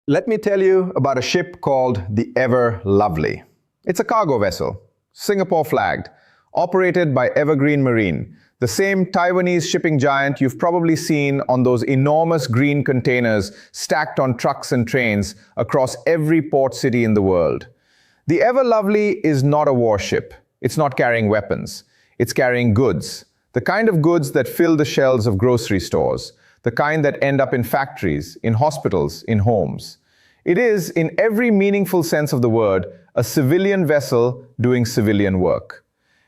Let me tell you about a ship called the Ever Lovely. It's a cargo vessel, Singapore flagged, operated by Evergreen Marine, the same Taiwanese shipping giant you've probably seen on those enormous green containers stacked on trucks and trains across every port city in the world. The Ever Lovely is not a warship. It's not carrying weapons. It's carrying goods. The kind of goods that fill the shelves of grocery stores. The kind that end up in factories, in hospitals, in homes. It is, in every meaningful sense of the word, a civilian vessel doing civilian work.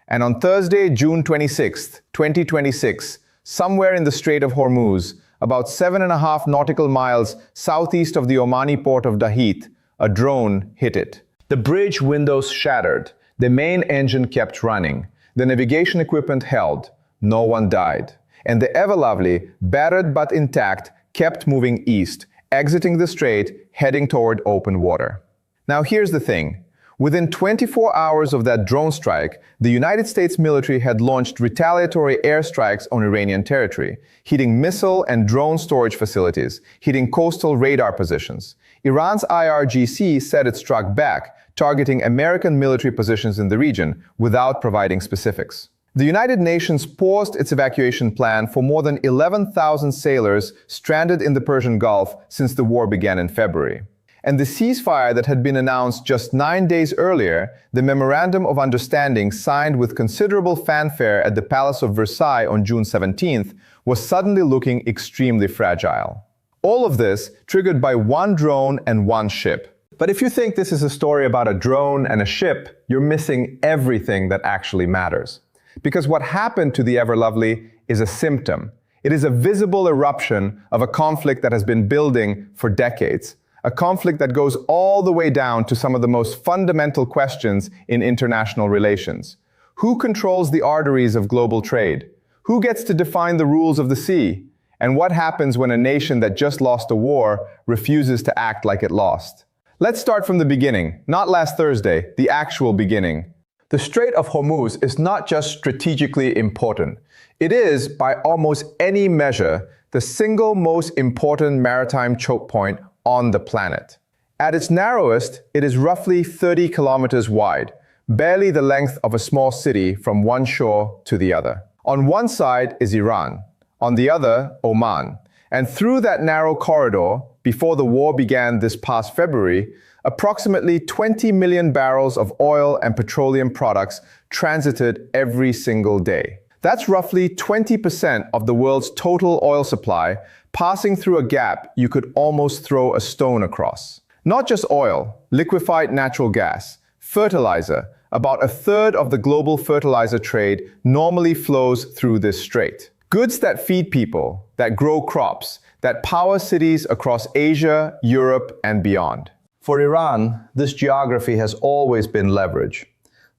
And on Thursday, June 26, 2026, somewhere in the Strait of Hormuz, about 7.5 nautical miles southeast of the Omani port of Dahit, a drone hit it. The bridge windows shattered. The main engine kept running. The navigation equipment held. No one died. And the Ever Lovely, battered but intact, kept moving east, exiting the strait, heading toward open water. Now here's the thing. Within 24 hours of that drone strike, the United States military had launched retaliatory airstrikes on Iranian territory, hitting missile and drone storage facilities, hitting coastal radar positions. Iran's IRGC said it struck back, targeting American military positions in the region, without providing specifics. The United Nations paused its evacuation plan for more than 11,000 sailors stranded in the Persian Gulf since the war began in February. And the ceasefire that had been announced just 9 days earlier, the Memorandum of Understanding signed with considerable fanfare at the Palace of Versailles on June 17th, was suddenly looking extremely fragile. All of this triggered by one drone and one ship. But if you think this is a story about a drone and a ship, you're missing everything that actually matters. Because what happened to the Ever Lovely is a symptom. It is a visible eruption of a conflict that has been building for decades. A conflict that goes all the way down to some of the most fundamental questions in international relations. Who controls the arteries of global trade? Who gets to define the rules of the sea? And what happens when a nation that just lost a war refuses to act like it lost? Let's start from the beginning, not last Thursday, the actual beginning. The Strait of Hormuz is not just strategically important. It is, by almost any measure, the single most important maritime choke point on the planet. At its narrowest, it is roughly 30 kilometers wide, barely the length of a small city from one shore to the other. On one side is Iran, on the other, Oman. And through that narrow corridor, before the war began this past February, approximately 20 million barrels of oil and petroleum products transited every single day. That's roughly 20% of the world's total oil supply, passing through a gap you could almost throw a stone across. Not just oil, liquefied natural gas, fertilizer. About a third of the global fertilizer trade normally flows through this strait. Goods that feed people, that grow crops, that power cities across Asia, Europe, and beyond. For Iran, this geography has always been leverage.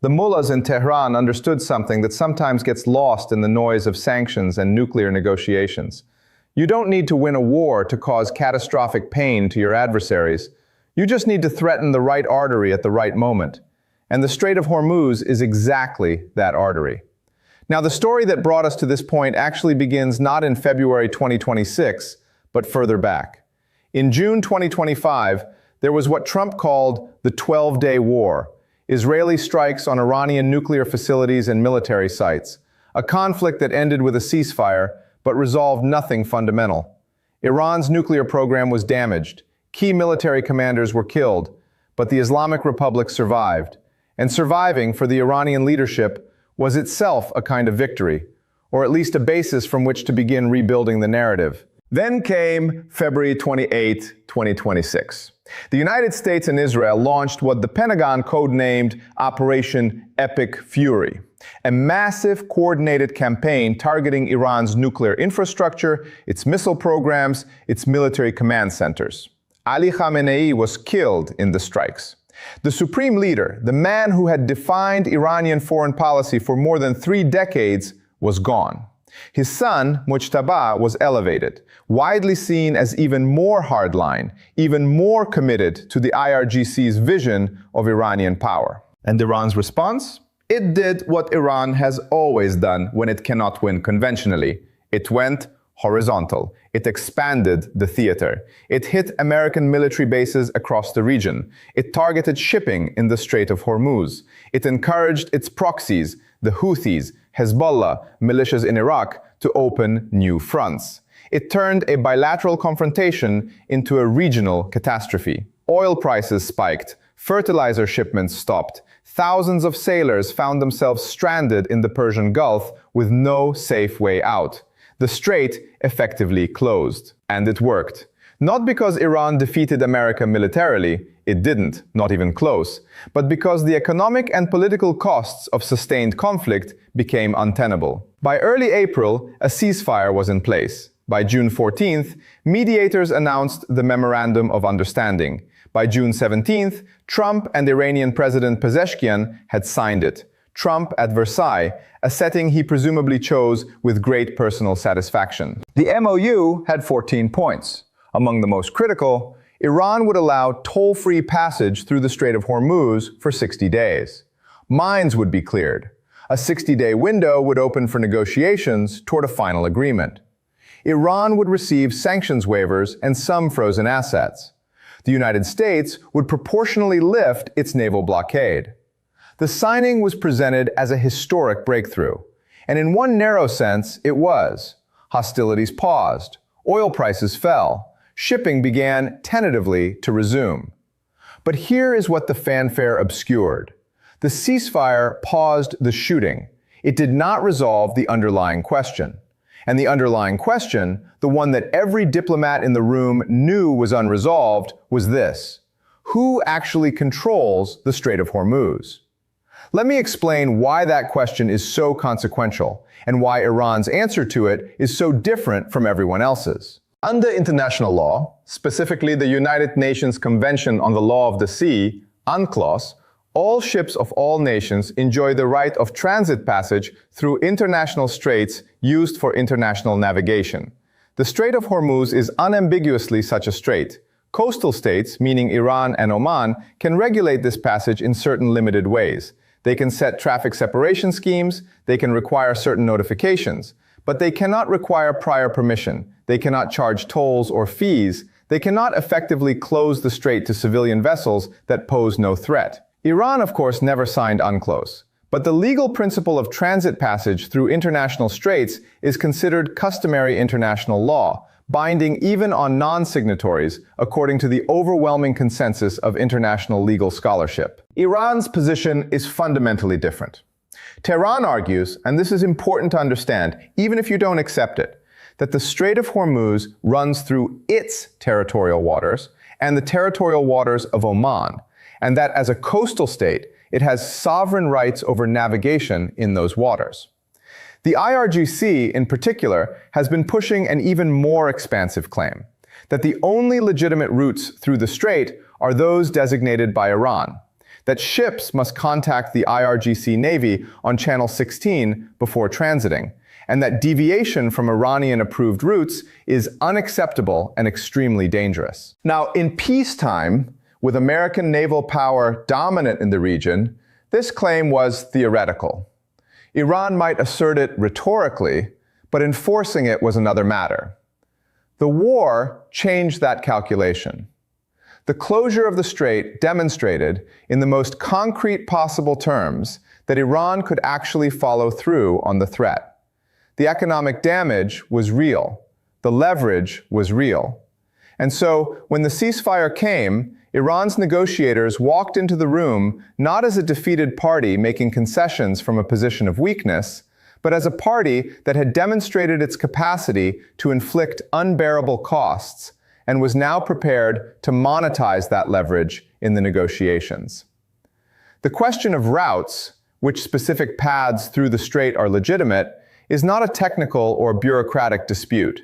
The mullahs in Tehran understood something that sometimes gets lost in the noise of sanctions and nuclear negotiations. You don't need to win a war to cause catastrophic pain to your adversaries. You just need to threaten the right artery at the right moment. And the Strait of Hormuz is exactly that artery. Now, the story that brought us to this point actually begins not in February 2026, but further back. In June 2025, there was what Trump called the 12-day war. Israeli strikes on Iranian nuclear facilities and military sites. A conflict that ended with a ceasefire, but resolved nothing fundamental. Iran's nuclear program was damaged. Key military commanders were killed, but the Islamic Republic survived. And surviving for the Iranian leadership was itself a kind of victory, or at least a basis from which to begin rebuilding the narrative. Then came February 28, 2026. The United States and Israel launched what the Pentagon codenamed Operation Epic Fury, a massive coordinated campaign targeting Iran's nuclear infrastructure, its missile programs, its military command centers. Ali Khamenei was killed in the strikes. The supreme leader, the man who had defined Iranian foreign policy for more than 3 decades, was gone. His son, Mujtaba, was elevated, widely seen as even more hardline, even more committed to the IRGC's vision of Iranian power. And Iran's response? It did what Iran has always done when it cannot win conventionally. It went Horizontal. It expanded the theater. It hit American military bases across the region. It targeted shipping in the Strait of Hormuz. It encouraged its proxies, the Houthis, Hezbollah, militias in Iraq, to open new fronts. It turned a bilateral confrontation into a regional catastrophe. Oil prices spiked. Fertilizer shipments stopped. Thousands of sailors found themselves stranded in the Persian Gulf with no safe way out. The strait effectively closed. And it worked. Not because Iran defeated America militarily, it didn't, not even close, but because the economic and political costs of sustained conflict became untenable. By early April, a ceasefire was in place. By June 14th, mediators announced the Memorandum of Understanding. By June 17th, Trump and Iranian President Pezeshkian had signed it. Trump at Versailles, a setting he presumably chose with great personal satisfaction. The MOU had 14 points. Among the most critical, Iran would allow toll-free passage through the Strait of Hormuz for 60 days. Mines would be cleared. A 60-day window would open for negotiations toward a final agreement. Iran would receive sanctions waivers and some frozen assets. The United States would proportionally lift its naval blockade. The signing was presented as a historic breakthrough, and in one narrow sense, it was. Hostilities paused, oil prices fell, shipping began tentatively to resume. But here is what the fanfare obscured. The ceasefire paused the shooting. It did not resolve the underlying question. And the underlying question, the one that every diplomat in the room knew was unresolved, was this: who actually controls the Strait of Hormuz? Let me explain why that question is so consequential and why Iran's answer to it is so different from everyone else's. Under international law, specifically the United Nations Convention on the Law of the Sea, UNCLOS, all ships of all nations enjoy the right of transit passage through international straits used for international navigation. The Strait of Hormuz is unambiguously such a strait. Coastal states, meaning Iran and Oman, can regulate this passage in certain limited ways. They can set traffic separation schemes, they can require certain notifications, but they cannot require prior permission, they cannot charge tolls or fees, they cannot effectively close the strait to civilian vessels that pose no threat. Iran, of course, never signed UNCLOS, but the legal principle of transit passage through international straits is considered customary international law, binding even on non-signatories, according to the overwhelming consensus of international legal scholarship. Iran's position is fundamentally different. Tehran argues, and this is important to understand, even if you don't accept it, that the Strait of Hormuz runs through its territorial waters and the territorial waters of Oman, and that as a coastal state, it has sovereign rights over navigation in those waters. The IRGC, in particular, has been pushing an even more expansive claim, that the only legitimate routes through the strait are those designated by Iran, that ships must contact the IRGC Navy on Channel 16 before transiting, and that deviation from Iranian-approved routes is unacceptable and extremely dangerous. Now, in peacetime, with American naval power dominant in the region, this claim was theoretical. Iran might assert it rhetorically, but enforcing it was another matter. The war changed that calculation. The closure of the strait demonstrated, in the most concrete possible terms, that Iran could actually follow through on the threat. The economic damage was real. The leverage was real. And so, when the ceasefire came, Iran's negotiators walked into the room not as a defeated party making concessions from a position of weakness, but as a party that had demonstrated its capacity to inflict unbearable costs and was now prepared to monetize that leverage in the negotiations. The question of routes, which specific paths through the strait are legitimate, is not a technical or bureaucratic dispute.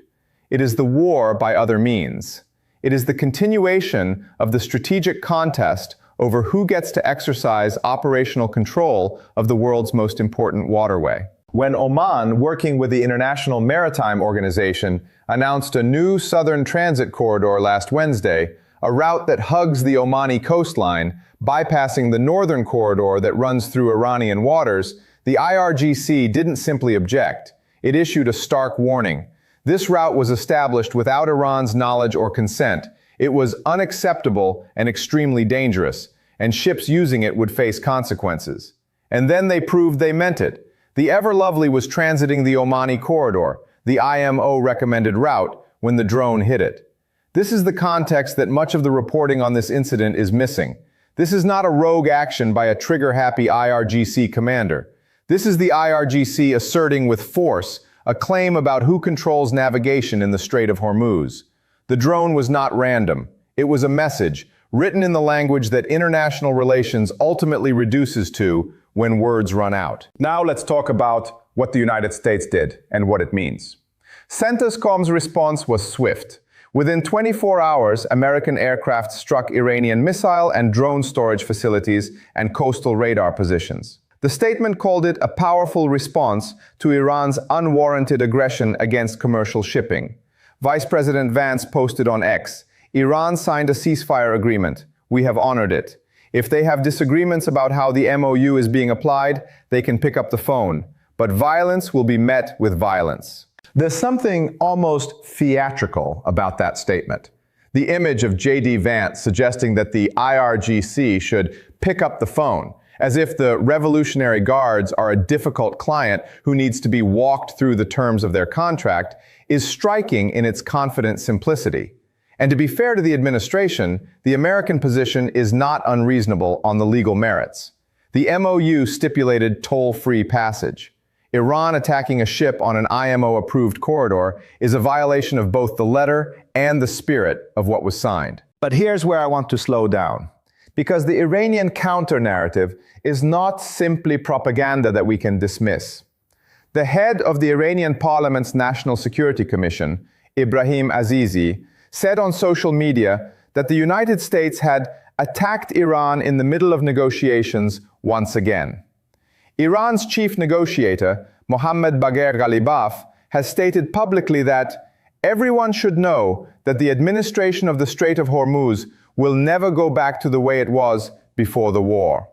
It is the war by other means. It is the continuation of the strategic contest over who gets to exercise operational control of the world's most important waterway. When Oman, working with the International Maritime Organization, announced a new southern transit corridor last Wednesday, a route that hugs the Omani coastline, bypassing the northern corridor that runs through Iranian waters, the IRGC didn't simply object. It issued a stark warning. This route was established without Iran's knowledge or consent. It was unacceptable and extremely dangerous, and ships using it would face consequences. And then they proved they meant it. The Ever Lovely was transiting the Omani corridor, the IMO recommended route, when the drone hit it. This is the context that much of the reporting on this incident is missing. This is not a rogue action by a trigger-happy IRGC commander. This is the IRGC asserting with force a claim about who controls navigation in the Strait of Hormuz. The drone was not random. It was a message, written in the language that international relations ultimately reduces to when words run out. Now let's talk about what the United States did and what it means. CENTUSCOM's response was swift. Within 24 hours, American aircraft struck Iranian missile and drone storage facilities and coastal radar positions. The statement called it a powerful response to Iran's unwarranted aggression against commercial shipping. Vice President Vance posted on X, "Iran signed a ceasefire agreement. We have honored it. If they have disagreements about how the MOU is being applied, they can pick up the phone. But violence will be met with violence." There's something almost theatrical about that statement. The image of J.D. Vance suggesting that the IRGC should pick up the phone, as if the Revolutionary Guards are a difficult client who needs to be walked through the terms of their contract, is striking in its confident simplicity. And to be fair to the administration, the American position is not unreasonable on the legal merits. The MOU stipulated toll-free passage. Iran attacking a ship on an IMO-approved corridor is a violation of both the letter and the spirit of what was signed. But here's where I want to slow down. Because the Iranian counter-narrative is not simply propaganda that we can dismiss. The head of the Iranian Parliament's National Security Commission, Ibrahim Azizi, said on social media that the United States had attacked Iran in the middle of negotiations once again. Iran's chief negotiator, Mohammad Bagher Ghalibaf, has stated publicly that everyone should know that the administration of the Strait of Hormuz will never go back to the way it was before the war.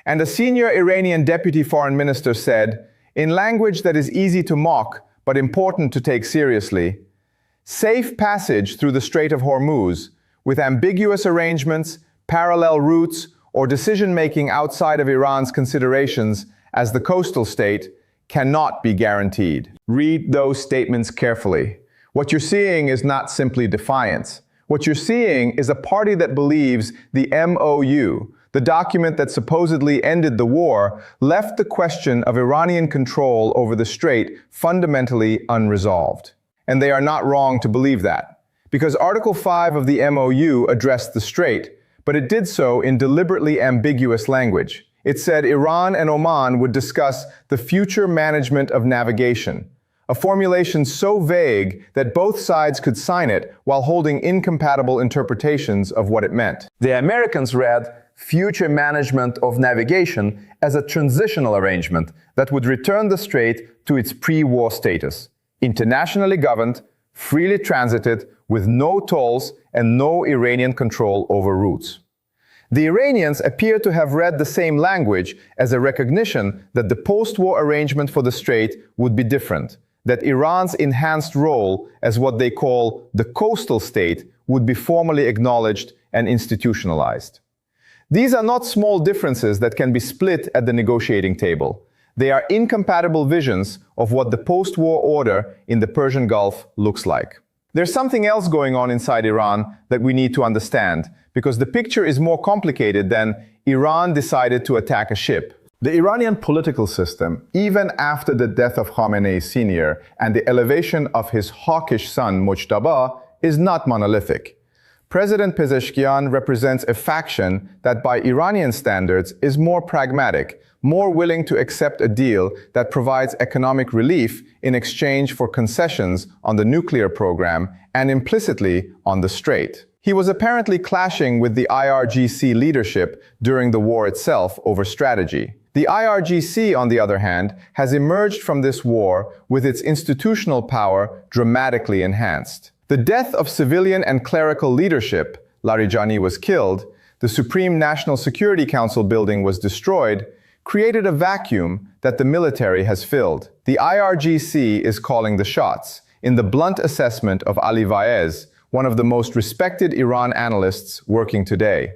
And a senior Iranian deputy foreign minister said, in language that is easy to mock but important to take seriously, safe passage through the Strait of Hormuz, with ambiguous arrangements, parallel routes, or decision-making outside of Iran's considerations as the coastal state, cannot be guaranteed. Read those statements carefully. What you're seeing is not simply defiance. What you're seeing is a party that believes the MOU, the document that supposedly ended the war, left the question of Iranian control over the strait fundamentally unresolved. And they are not wrong to believe that, because Article 5 of the MOU addressed the strait, but it did so in deliberately ambiguous language. It said Iran and Oman would discuss the future management of navigation, a formulation so vague that both sides could sign it while holding incompatible interpretations of what it meant. The Americans read future management of navigation as a transitional arrangement that would return the strait to its pre-war status, internationally governed, freely transited, with no tolls and no Iranian control over routes. The Iranians appear to have read the same language as a recognition that the post-war arrangement for the strait would be different, that Iran's enhanced role as what they call the coastal state would be formally acknowledged and institutionalized. These are not small differences that can be split at the negotiating table. They are incompatible visions of what the post-war order in the Persian Gulf looks like. There's something else going on inside Iran that we need to understand, because the picture is more complicated than Iran decided to attack a ship. The Iranian political system, even after the death of Khamenei Sr. and the elevation of his hawkish son Mujtaba, is not monolithic. President Pezeshkian represents a faction that by Iranian standards is more pragmatic, more willing to accept a deal that provides economic relief in exchange for concessions on the nuclear program and implicitly on the strait. He was apparently clashing with the IRGC leadership during the war itself over strategy. The IRGC, on the other hand, has emerged from this war with its institutional power dramatically enhanced. The death of civilian and clerical leadership, Larijani was killed, the Supreme National Security Council building was destroyed, created a vacuum that the military has filled. The IRGC is calling the shots. in the blunt assessment of Ali Vaez, one of the most respected Iran analysts working today.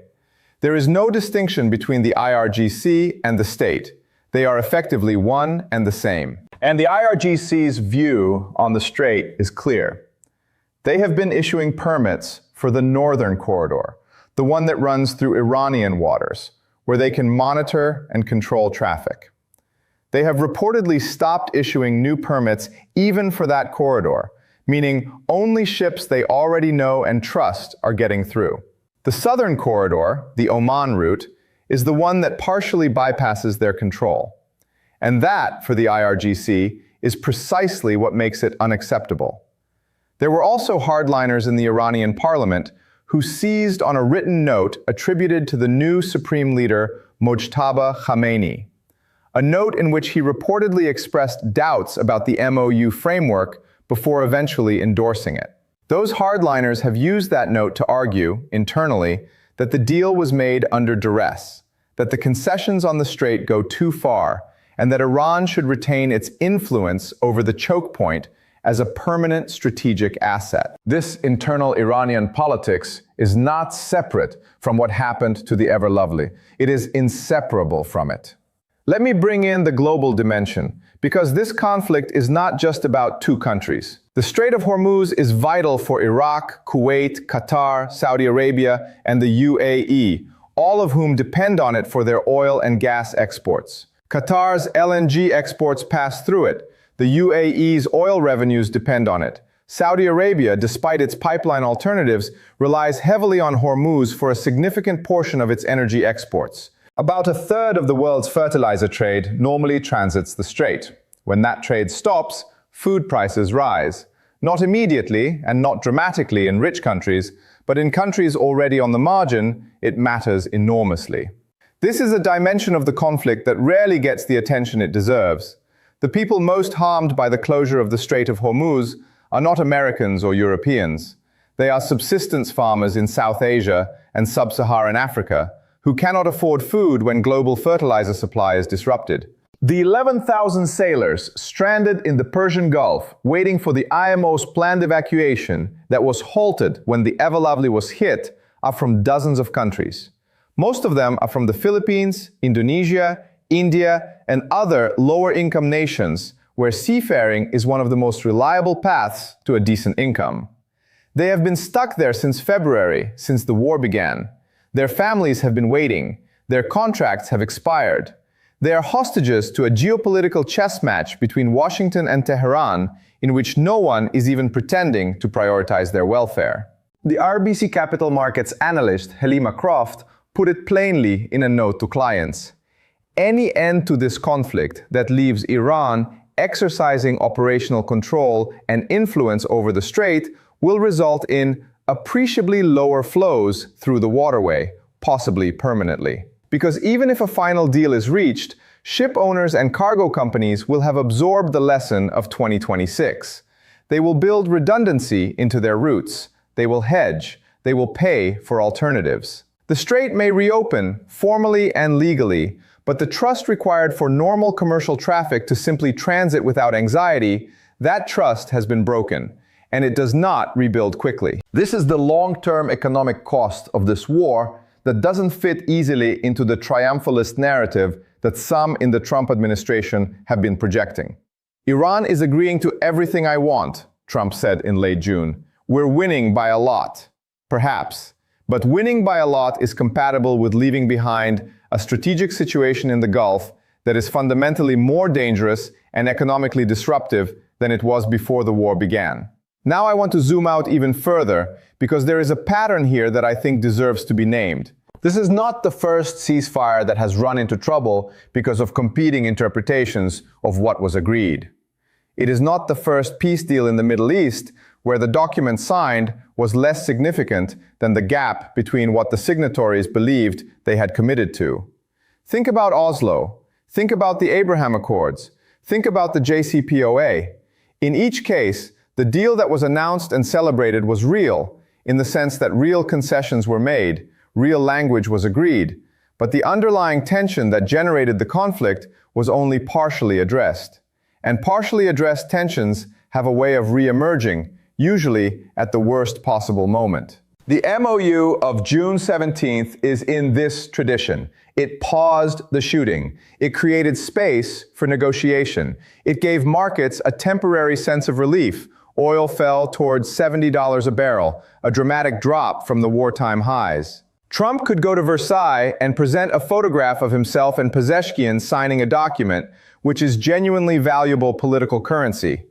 There is no distinction between the IRGC and the state. They are effectively one and the same. And the IRGC's view on the strait is clear. They have been issuing permits for the northern corridor, the one that runs through Iranian waters, where they can monitor and control traffic. They have reportedly stopped issuing new permits even for that corridor, meaning only ships they already know and trust are getting through. The southern corridor, the Oman route, is the one that partially bypasses their control. And that, for the IRGC, is precisely what makes it unacceptable. There were also hardliners in the Iranian parliament who seized on a written note attributed to the new supreme leader, Mojtaba Khamenei, a note in which he reportedly expressed doubts about the MOU framework before eventually endorsing it. Those hardliners have used that note to argue, internally, that the deal was made under duress, that the concessions on the strait go too far, and that Iran should retain its influence over the choke point as a permanent strategic asset. This internal Iranian politics is not separate from what happened to the Ever Lovely. It is inseparable from it. Let me bring in the global dimension, because this conflict is not just about two countries. The Strait of Hormuz is vital for Iraq, Kuwait, Qatar, Saudi Arabia, and the UAE, all of whom depend on it for their oil and gas exports. Qatar's LNG exports pass through it. The UAE's oil revenues depend on it. Saudi Arabia, despite its pipeline alternatives, relies heavily on Hormuz for a significant portion of its energy exports. About a third of the world's fertilizer trade normally transits the strait. When that trade stops, food prices rise. Not immediately and not dramatically in rich countries, but in countries already on the margin, it matters enormously. This is a dimension of the conflict that rarely gets the attention it deserves. The people most harmed by the closure of the Strait of Hormuz are not Americans or Europeans. They are subsistence farmers in South Asia and Sub-Saharan Africa, who cannot afford food when global fertilizer supply is disrupted. The 11,000 sailors stranded in the Persian Gulf, waiting for the IMO's planned evacuation that was halted when the Ever Lovely was hit, are from dozens of countries. Most of them are from the Philippines, Indonesia, India, and other lower-income nations where seafaring is one of the most reliable paths to a decent income. They have been stuck there since February, since the war began. Their families have been waiting. Their contracts have expired. They are hostages to a geopolitical chess match between Washington and Tehran, in which no one is even pretending to prioritize their welfare. The RBC Capital Markets analyst Helima Croft put it plainly in a note to clients. Any end to this conflict that leaves Iran exercising operational control and influence over the strait will result in appreciably lower flows through the waterway, possibly permanently. Because even if a final deal is reached, ship owners and cargo companies will have absorbed the lesson of 2026. They will build redundancy into their routes. They will hedge. They will pay for alternatives. The strait may reopen, formally and legally, but the trust required for normal commercial traffic to simply transit without anxiety, that trust has been broken, and it does not rebuild quickly. This is the long-term economic cost of this war that doesn't fit easily into the triumphalist narrative that some in the Trump administration have been projecting. Iran is agreeing to everything I want, Trump said in late June. We're winning by a lot. Perhaps. But winning by a lot is compatible with leaving behind a strategic situation in the Gulf that is fundamentally more dangerous and economically disruptive than it was before the war began. Now I want to zoom out even further, because there is a pattern here that I think deserves to be named. This is not the first ceasefire that has run into trouble because of competing interpretations of what was agreed. It is not the first peace deal in the Middle East where the document signed was less significant than the gap between what the signatories believed they had committed to. Think about Oslo. Think about the Abraham Accords. Think about the JCPOA. In each case, the deal that was announced and celebrated was real, in the sense that real concessions were made, real language was agreed, but the underlying tension that generated the conflict was only partially addressed. And partially addressed tensions have a way of re-emerging, usually at the worst possible moment. The MOU of June 17th is in this tradition. It paused the shooting. It created space for negotiation. It gave markets a temporary sense of relief. Oil fell towards $70 a barrel, a dramatic drop from the wartime highs. Trump could go to Versailles and present a photograph of himself and Xueqin signing a document, which is genuinely valuable political currency.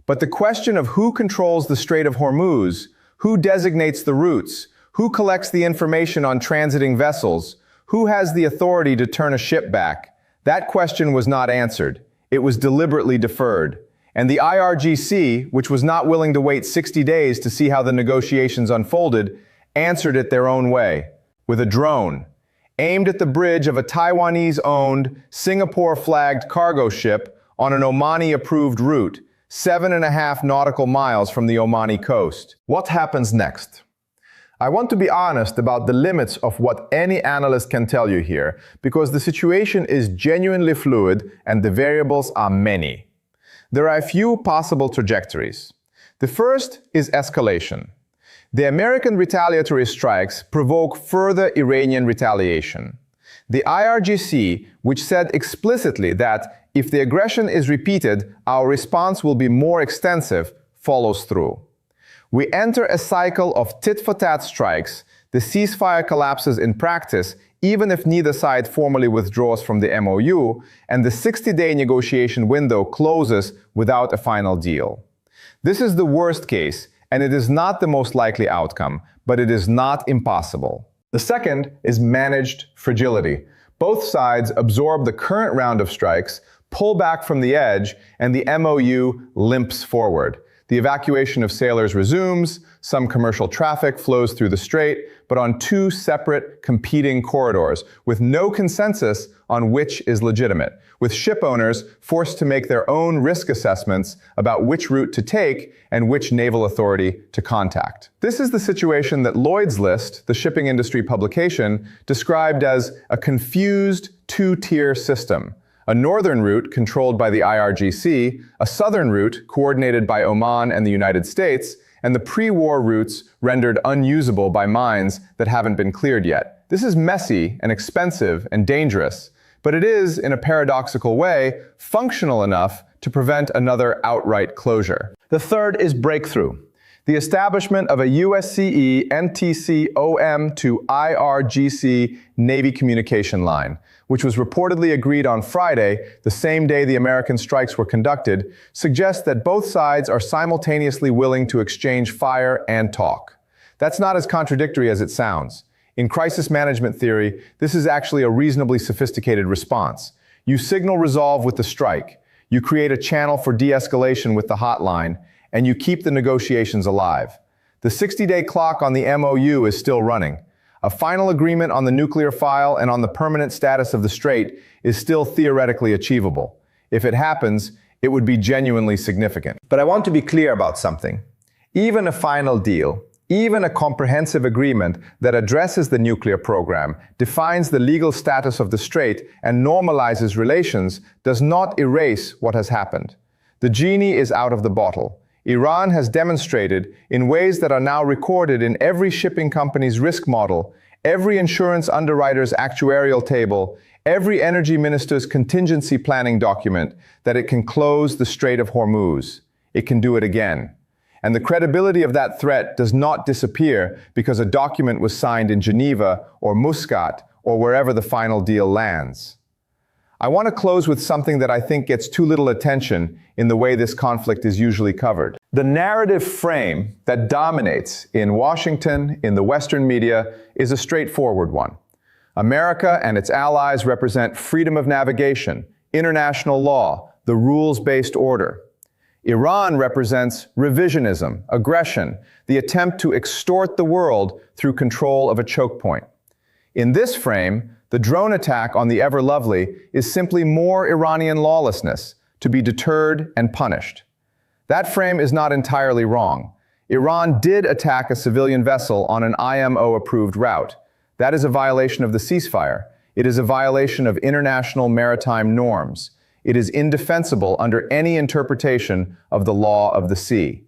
But the question of who controls the Strait of Hormuz, who designates the routes, who collects the information on transiting vessels, who has the authority to turn a ship back, that question was not answered. It was deliberately deferred. And the IRGC, which was not willing to wait 60 days to see how the negotiations unfolded, answered it their own way, with a drone, aimed at the bridge of a Taiwanese-owned, Singapore-flagged cargo ship on an Omani-approved route, 7.5 nautical miles from the Omani coast. What happens next? I want to be honest about the limits of what any analyst can tell you here, because the situation is genuinely fluid and the variables are many. There are a few possible trajectories. The first is escalation. The American retaliatory strikes provoke further Iranian retaliation. The IRGC, which said explicitly that if the aggression is repeated, our response will be more extensive, follows through. We enter a cycle of tit-for-tat strikes. The ceasefire collapses in practice, even if neither side formally withdraws from the MOU, and the 60-day negotiation window closes without a final deal. This is the worst case, and it is not the most likely outcome, but it is not impossible. The second is managed fragility. Both sides absorb the current round of strikes, pull back from the edge, and the MOU limps forward. The evacuation of sailors resumes, some commercial traffic flows through the strait, but on two separate, competing corridors, with no consensus on which is legitimate, with ship owners forced to make their own risk assessments about which route to take and which naval authority to contact. This is the situation that Lloyd's List, the shipping industry publication, described as a confused two-tier system. A northern route controlled by the IRGC, a southern route coordinated by Oman and the United States, and the pre-war routes rendered unusable by mines that haven't been cleared yet. This is messy and expensive and dangerous, but it is, in a paradoxical way, functional enough to prevent another outright closure. The third is breakthrough. The establishment of a USCE NTC-OM to IRGC Navy communication line, which was reportedly agreed on Friday, the same day the American strikes were conducted, suggests that both sides are simultaneously willing to exchange fire and talk. That's not as contradictory as it sounds. In crisis management theory, this is actually a reasonably sophisticated response. You signal resolve with the strike, you create a channel for de-escalation with the hotline, and you keep the negotiations alive. The 60-day clock on the MOU is still running. A final agreement on the nuclear file and on the permanent status of the strait is still theoretically achievable. If it happens, it would be genuinely significant. But I want to be clear about something. Even a final deal, even a comprehensive agreement that addresses the nuclear program, defines the legal status of the strait, and normalizes relations, does not erase what has happened. The genie is out of the bottle. Iran has demonstrated, in ways that are now recorded in every shipping company's risk model, every insurance underwriter's actuarial table, every energy minister's contingency planning document, that it can close the Strait of Hormuz. It can do it again. And the credibility of that threat does not disappear because a document was signed in Geneva or Muscat or wherever the final deal lands. I want to close with something that I think gets too little attention in the way this conflict is usually covered. The narrative frame that dominates in Washington, in the Western media, is a straightforward one. America and its allies represent freedom of navigation, international law, the rules-based order. Iran represents revisionism, aggression, the attempt to extort the world through control of a choke point. In this frame, the drone attack on the Ever Lovely is simply more Iranian lawlessness, to be deterred and punished. That frame is not entirely wrong. Iran did attack a civilian vessel on an IMO-approved route. That is a violation of the ceasefire. It is a violation of international maritime norms. it is indefensible under any interpretation of the law of the sea.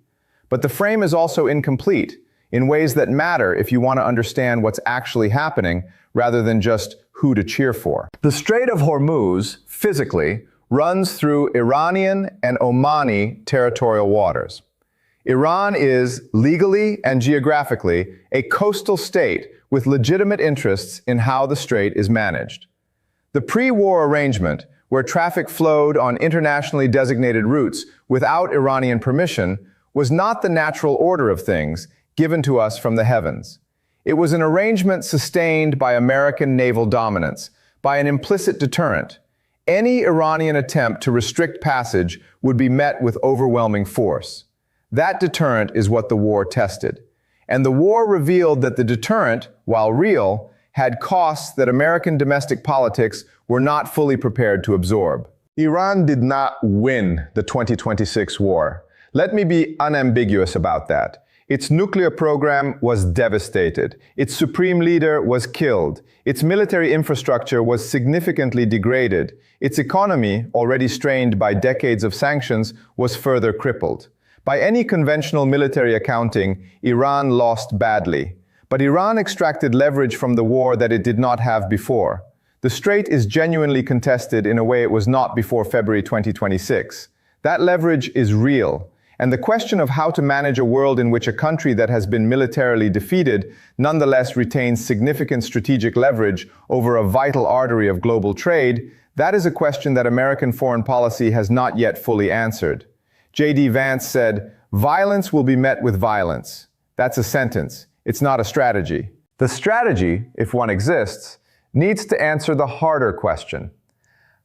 But the frame is also incomplete in ways that matter if you want to understand what's actually happening rather than just who to cheer for. The Strait of Hormuz, physically, runs through Iranian and Omani territorial waters. Iran is, legally and geographically, a coastal state with legitimate interests in how the strait is managed. The pre-war arrangement, where traffic flowed on internationally designated routes without Iranian permission, was not the natural order of things given to us from the heavens. It was an arrangement sustained by American naval dominance, by an implicit deterrent. Any Iranian attempt to restrict passage would be met with overwhelming force. That deterrent is what the war tested. And the war revealed that the deterrent, while real, had costs that American domestic politics were not fully prepared to absorb. Iran did not win the 2026 war. Let me be unambiguous about that. Its nuclear program was devastated. Its supreme leader was killed. Its military infrastructure was significantly degraded. Its economy, already strained by decades of sanctions, was further crippled. By any conventional military accounting, Iran lost badly. But Iran extracted leverage from the war that it did not have before. The strait is genuinely contested in a way it was not before February 2026. That leverage is real. And the question of how to manage a world in which a country that has been militarily defeated nonetheless retains significant strategic leverage over a vital artery of global trade, that is a question that American foreign policy has not yet fully answered. J.D. Vance said, "Violence will be met with violence." That's a sentence. It's not a strategy. The strategy, if one exists, needs to answer the harder question.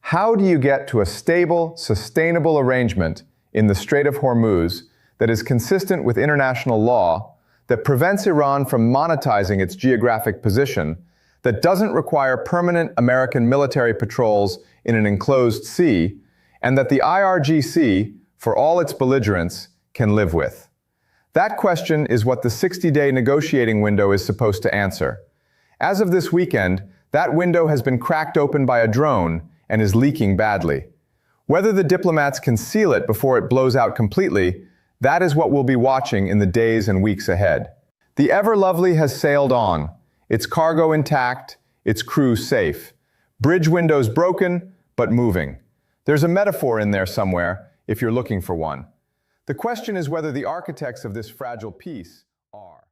How do you get to a stable, sustainable arrangement in the Strait of Hormuz that is consistent with international law, that prevents Iran from monetizing its geographic position, that doesn't require permanent American military patrols in an enclosed sea, and that the IRGC, for all its belligerence, can live with? That question is what the 60-day negotiating window is supposed to answer. As of this weekend, that window has been cracked open by a drone and is leaking badly. Whether the diplomats can seal it before it blows out completely, that is what we'll be watching in the days and weeks ahead. The Ever Lovely has sailed on, its cargo intact, its crew safe. Bridge windows broken, but moving. There's a metaphor in there somewhere, if you're looking for one. The question is whether the architects of this fragile peace are.